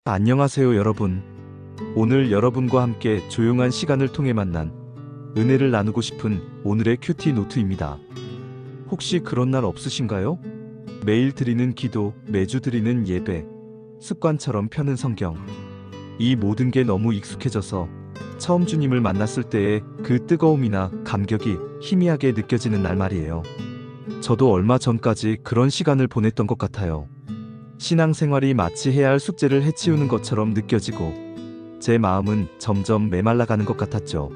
안녕하세요, 여러분. 오늘 여러분과 함께 조용한 시간을 통해 만난 은혜를 나누고 싶은 오늘의 큐티 노트입니다. 혹시 그런 날 없으신가요? 매일 드리는 기도, 매주 드리는 예배, 습관처럼 펴는 성경. 이 모든 게 너무 익숙해져서 처음 주님을 만났을 때의 그 뜨거움이나 감격이 희미하게 느껴지는 날 말이에요. 저도 얼마 전까지 그런 시간을 보냈던 것 같아요. 신앙생활이 마치 해야 할 숙제를 해치우는 것처럼 느껴지고 제 마음은 점점 메말라가는 것 같았죠.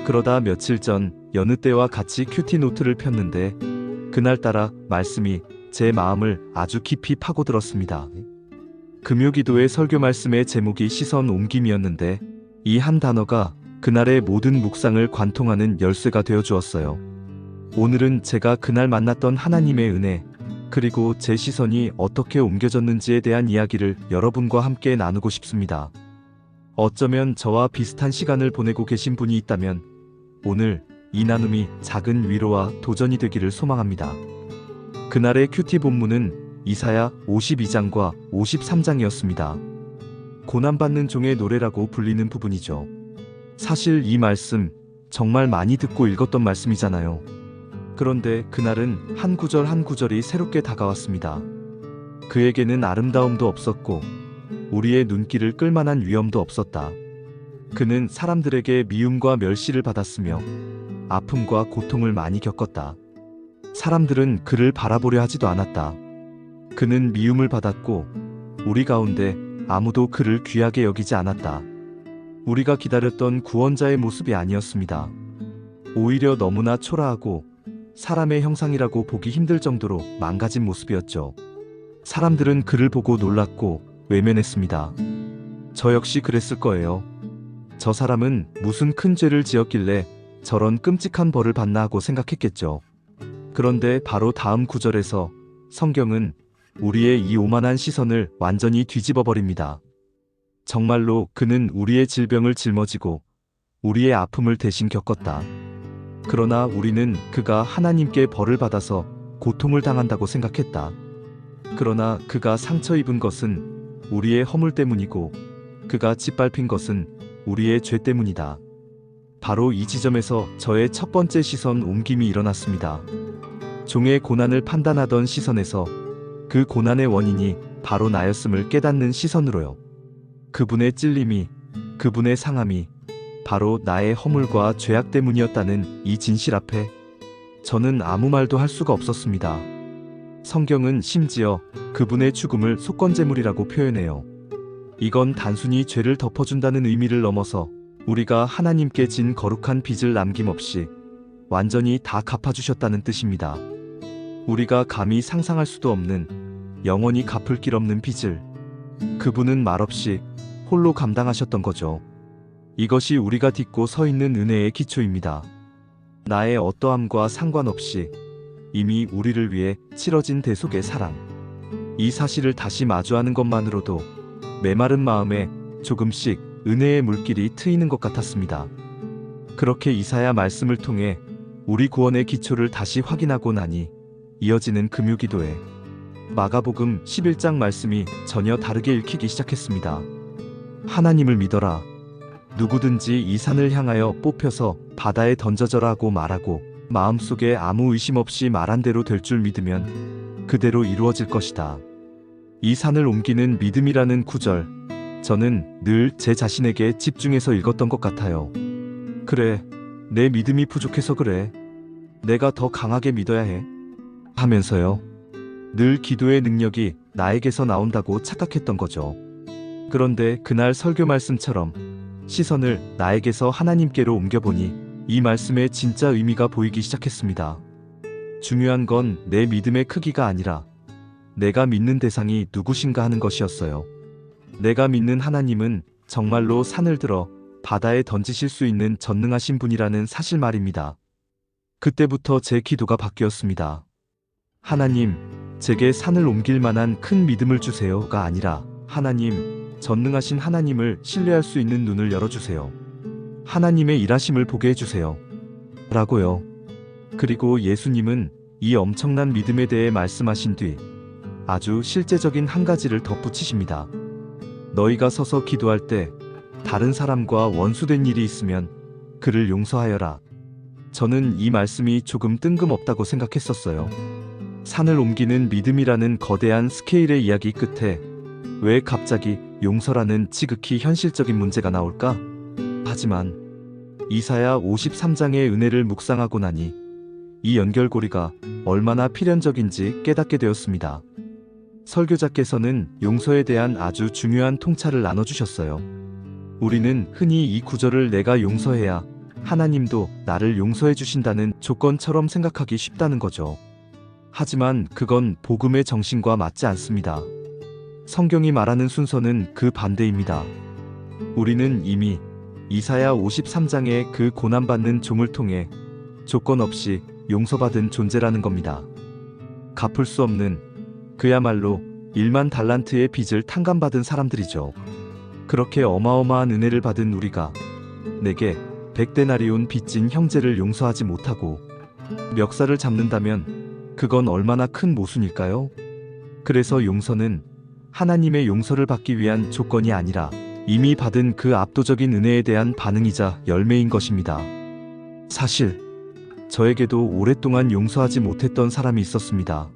그러다 며칠 전 여느 때와 같이 큐티 노트를 폈는데 그날따라 말씀이 제 마음을 아주 깊이 파고들었습니다. 금요기도의 설교 말씀의 제목이 시선 옮김이었는데 이 한 단어가 그날의 모든 묵상을 관통하는 열쇠가 되어 주었어요. 오늘은 제가 그날 만났던 하나님의 은혜, 그리고 제 시선이 어떻게 옮겨졌는지에 대한 이야기를 여러분과 함께 나누고 싶습니다. 어쩌면 저와 비슷한 시간을 보내고 계신 분이 있다면 오늘 이 나눔이 작은 위로와 도전이 되기를 소망합니다. 그날의 큐티 본문은 이사야 52장과 53장이었습니다. 고난받는 종의 노래라고 불리는 부분이죠. 사실 이 말씀 정말 많이 듣고 읽었던 말씀이잖아요. 그런데 그날은 한 구절 한 구절이 새롭게 다가왔습니다. 그에게는 아름다움도 없었고 우리의 눈길을 끌만한 위엄도 없었다. 그는 사람들에게 미움과 멸시를 받았으며 아픔과 고통을 많이 겪었다. 사람들은 그를 바라보려 하지도 않았다. 그는 미움을 받았고 우리 가운데 아무도 그를 귀하게 여기지 않았다. 우리가 기다렸던 구원자의 모습이 아니었습니다. 오히려 너무나 초라하고 사람의 형상이라고 보기 힘들 정도로 망가진 모습이었죠. 사람들은 그를 보고 놀랐고 외면했습니다. 저 역시 그랬을 거예요. 저 사람은 무슨 큰 죄를 지었길래 저런 끔찍한 벌을 받나 하고 생각했겠죠. 그런데 바로 다음 구절에서 성경은 우리의 이 오만한 시선을 완전히 뒤집어 버립니다. 정말로 그는 우리의 질병을 짊어지고 우리의 아픔을 대신 겪었다. 그러나 우리는 그가 하나님께 벌을 받아서 고통을 당한다고 생각했다. 그러나 그가 상처 입은 것은 우리의 허물 때문이고 그가 짓밟힌 것은 우리의 죄 때문이다. 바로 이 지점에서 저의 첫 번째 시선 옮김이 일어났습니다. 종의 고난을 판단하던 시선에서 그 고난의 원인이 바로 나였음을 깨닫는 시선으로요. 그분의 찔림이, 그분의 상함이 바로 나의 허물과 죄악 때문이었다는 이 진실 앞에 저는 아무 말도 할 수가 없었습니다. 성경은 심지어 그분의 죽음을 속건제물이라고 표현해요. 이건 단순히 죄를 덮어준다는 의미를 넘어서 우리가 하나님께 진 거룩한 빚을 남김없이 완전히 다 갚아주셨다는 뜻입니다. 우리가 감히 상상할 수도 없는 영원히 갚을 길 없는 빚을 그분은 말없이 홀로 감당하셨던 거죠. 이것이 우리가 딛고 서 있는 은혜의 기초입니다. 나의 어떠함과 상관없이 이미 우리를 위해 치러진 대속의 사랑. 이 사실을 다시 마주하는 것만으로도 메마른 마음에 조금씩 은혜의 물길이 트이는 것 같았습니다. 그렇게 이사야 말씀을 통해 우리 구원의 기초를 다시 확인하고 나니 이어지는 금요기도에 마가복음 11장 말씀이 전혀 다르게 읽히기 시작했습니다. 하나님을 믿어라. 누구든지 이 산을 향하여 뽑혀서 바다에 던져져라 하고 말하고 마음속에 아무 의심 없이 말한 대로 될 줄 믿으면 그대로 이루어질 것이다. 이 산을 옮기는 믿음이라는 구절, 저는 늘 제 자신에게 집중해서 읽었던 것 같아요. 그래, 내 믿음이 부족해서 그래. 내가 더 강하게 믿어야 해. 하면서요. 늘 기도의 능력이 나에게서 나온다고 착각했던 거죠. 그런데 그날 설교 말씀처럼 시선을 나에게서 하나님께로 옮겨보니 이 말씀의 진짜 의미가 보이기 시작했습니다. 중요한 건 내 믿음의 크기가 아니라 내가 믿는 대상이 누구신가 하는 것이었어요. 내가 믿는 하나님은 정말로 산을 들어 바다에 던지실 수 있는 전능하신 분이라는 사실 말입니다. 그때부터 제 기도가 바뀌었습니다. 하나님, 제게 산을 옮길 만한 큰 믿음을 주세요가 아니라 하나님, 전능하신 하나님을 신뢰할 수 있는 눈을 열어주세요. 하나님의 일하심을 보게 해주세요. 라고요. 그리고 예수님은 이 엄청난 믿음에 대해 말씀하신 뒤 아주 실제적인 한 가지를 덧붙이십니다. 너희가 서서 기도할 때 다른 사람과 원수된 일이 있으면 그를 용서하여라. 저는 이 말씀이 조금 뜬금없다고 생각했었어요. 산을 옮기는 믿음이라는 거대한 스케일의 이야기 끝에 왜 갑자기 용서라는 지극히 현실적인 문제가 나올까? 하지만 이사야 53장의 은혜를 묵상하고 나니 이 연결고리가 얼마나 필연적인지 깨닫게 되었습니다. 설교자께서는 용서에 대한 아주 중요한 통찰을 나눠주셨어요. 우리는 흔히 이 구절을 내가 용서해야 하나님도 나를 용서해 주신다는 조건처럼 생각하기 쉽다는 거죠. 하지만 그건 복음의 정신과 맞지 않습니다. 성경이 말하는 순서는 그 반대입니다. 우리는 이미 이사야 53장의 그 고난받는 종을 통해 조건 없이 용서받은 존재라는 겁니다. 갚을 수 없는, 그야말로 1만 달란트의 빚을 탕감받은 사람들이죠. 그렇게 어마어마한 은혜를 받은 우리가 내게 100데나리온 빚진 형제를 용서하지 못하고 멱살을 잡는다면 그건 얼마나 큰 모순일까요? 그래서 용서는 하나님의 용서를 받기 위한 조건이 아니라 이미 받은 그 압도적인 은혜에 대한 반응이자 열매인 것입니다. 사실 저에게도 오랫동안 용서하지 못했던 사람이 있었습니다.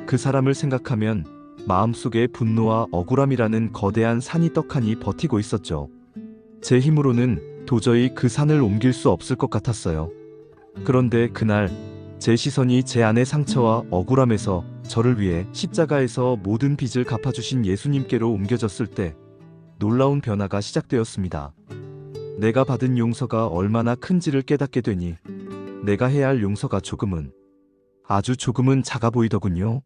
그 사람을 생각하면 마음속에 분노와 억울함이라는 거대한 산이 떡하니 버티고 있었죠. 제 힘으로는 도저히 그 산을 옮길 수 없을 것 같았어요. 그런데 그날 제 시선이 제 안의 상처와 억울함에서 저를 위해 십자가에서 모든 빚을 갚아주신 예수님께로 옮겨졌을 때 놀라운 변화가 시작되었습니다. 내가 받은 용서가 얼마나 큰지를 깨닫게 되니 내가 해야 할 용서가 아주 조금은 작아 보이더군요.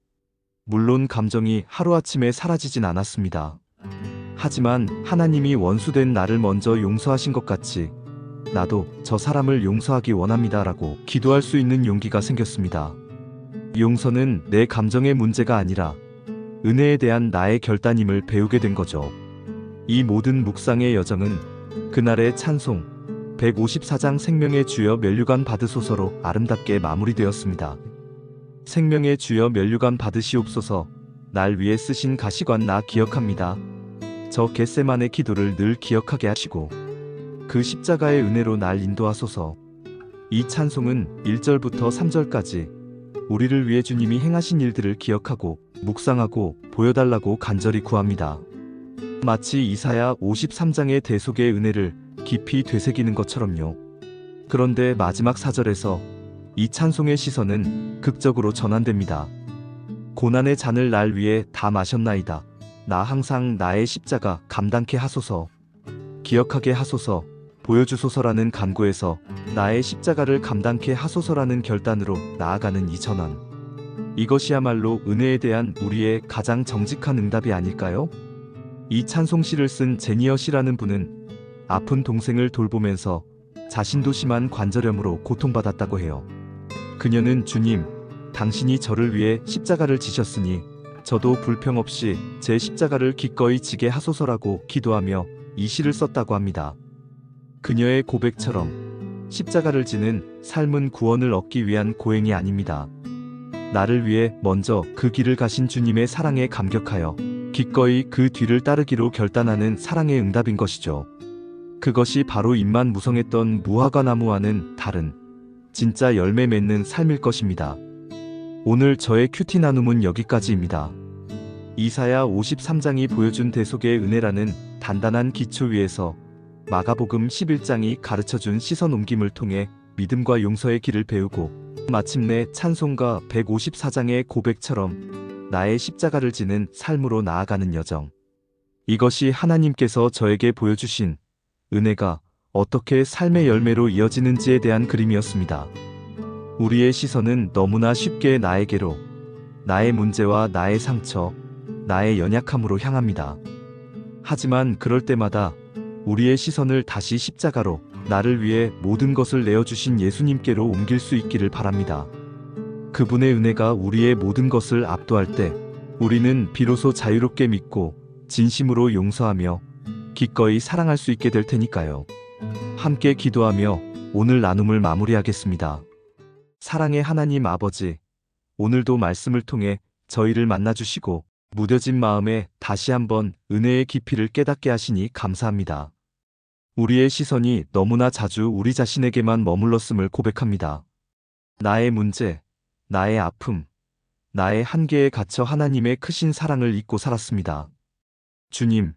물론 감정이 하루아침에 사라지진 않았습니다. 하지만 하나님이 원수된 나를 먼저 용서하신 것 같이 나도 저 사람을 용서하기 원합니다라고 기도할 수 있는 용기가 생겼습니다. 용서는 내 감정의 문제가 아니라 은혜에 대한 나의 결단임을 배우게 된 거죠. 이 모든 묵상의 여정은 그날의 찬송 154장 생명의 주여 면류관 받으소서로 아름답게 마무리되었습니다. 생명의 주여 면류관 받으시옵소서. 날 위해 쓰신 가시관 나 기억합니다. 저 겟세만의 기도를 늘 기억하게 하시고 그 십자가의 은혜로 날 인도하소서. 이 찬송은 1절부터 3절까지 우리를 위해 주님이 행하신 일들을 기억하고 묵상하고 보여달라고 간절히 구합니다. 마치 이사야 53장의 대속의 은혜를 깊이 되새기는 것처럼요. 그런데 마지막 4절에서 이 찬송의 시선은 극적으로 전환됩니다. 고난의 잔을 날 위해 다 마셨나이다. 나 항상 나의 십자가 감당케 하소서. 기억하게 하소서. 보여주소서라는 간구에서 나의 십자가를 감당케 하소서라는 결단으로 나아가는 이 전환. 이것이야말로 은혜에 대한 우리의 가장 정직한 응답이 아닐까요? 이 찬송시를 쓴 제니어 씨라는 분은 아픈 동생을 돌보면서 자신도 심한 관절염으로 고통받았다고 해요. 그녀는 주님, 당신이 저를 위해 십자가를 지셨으니 저도 불평 없이 제 십자가를 기꺼이 지게 하소서라고 기도하며 이 시를 썼다고 합니다. 그녀의 고백처럼 십자가를 지는 삶은 구원을 얻기 위한 고행이 아닙니다. 나를 위해 먼저 그 길을 가신 주님의 사랑에 감격하여 기꺼이 그 뒤를 따르기로 결단하는 사랑의 응답인 것이죠. 그것이 바로 입만 무성했던 무화과 나무와는 다른 진짜 열매 맺는 삶일 것입니다. 오늘 저의 큐티 나눔은 여기까지입니다. 이사야 53장이 보여준 대속의 은혜라는 단단한 기초 위에서 마가복음 11장이 가르쳐준 시선 옮김을 통해 믿음과 용서의 길을 배우고 마침내 찬송가 154장의 고백처럼 나의 십자가를 지는 삶으로 나아가는 여정. 이것이 하나님께서 저에게 보여주신 은혜가 어떻게 삶의 열매로 이어지는지에 대한 그림이었습니다. 우리의 시선은 너무나 쉽게 나에게로, 나의 문제와 나의 상처, 나의 연약함으로 향합니다. 하지만 그럴 때마다 우리의 시선을 다시 십자가로, 나를 위해 모든 것을 내어주신 예수님께로 옮길 수 있기를 바랍니다. 그분의 은혜가 우리의 모든 것을 압도할 때 우리는 비로소 자유롭게 믿고 진심으로 용서하며 기꺼이 사랑할 수 있게 될 테니까요. 함께 기도하며 오늘 나눔을 마무리하겠습니다. 사랑의 하나님 아버지, 오늘도 말씀을 통해 저희를 만나주시고 무뎌진 마음에 다시 한번 은혜의 깊이를 깨닫게 하시니 감사합니다. 우리의 시선이 너무나 자주 우리 자신에게만 머물렀음을 고백합니다. 나의 문제, 나의 아픔, 나의 한계에 갇혀 하나님의 크신 사랑을 잊고 살았습니다. 주님,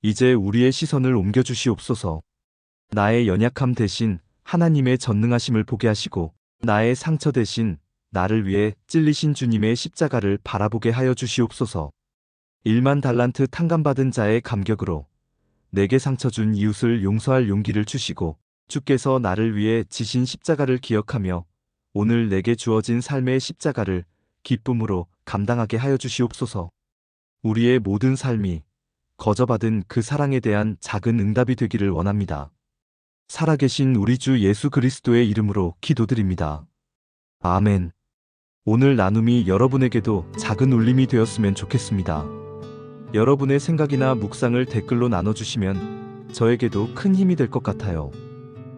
이제 우리의 시선을 옮겨주시옵소서. 나의 연약함 대신 하나님의 전능하심을 보게 하시고 나의 상처 대신 나를 위해 찔리신 주님의 십자가를 바라보게 하여 주시옵소서. 1만 달란트 탕감받은 자의 감격으로 내게 상처 준 이웃을 용서할 용기를 주시고 주께서 나를 위해 지신 십자가를 기억하며 오늘 내게 주어진 삶의 십자가를 기쁨으로 감당하게 하여 주시옵소서. 우리의 모든 삶이 거저받은 그 사랑에 대한 작은 응답이 되기를 원합니다. 살아계신 우리 주 예수 그리스도의 이름으로 기도드립니다. 아멘. 오늘 나눔이 여러분에게도 작은 울림이 되었으면 좋겠습니다. 여러분의 생각이나 묵상을 댓글로 나눠주시면 저에게도 큰 힘이 될 것 같아요.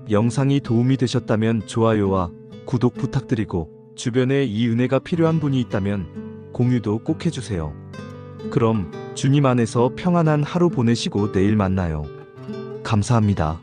영상이 도움이 되셨다면 좋아요와 구독 부탁드리고 주변에 이 은혜가 필요한 분이 있다면 공유도 꼭 해주세요. 그럼 주님 안에서 평안한 하루 보내시고 내일 만나요. 감사합니다.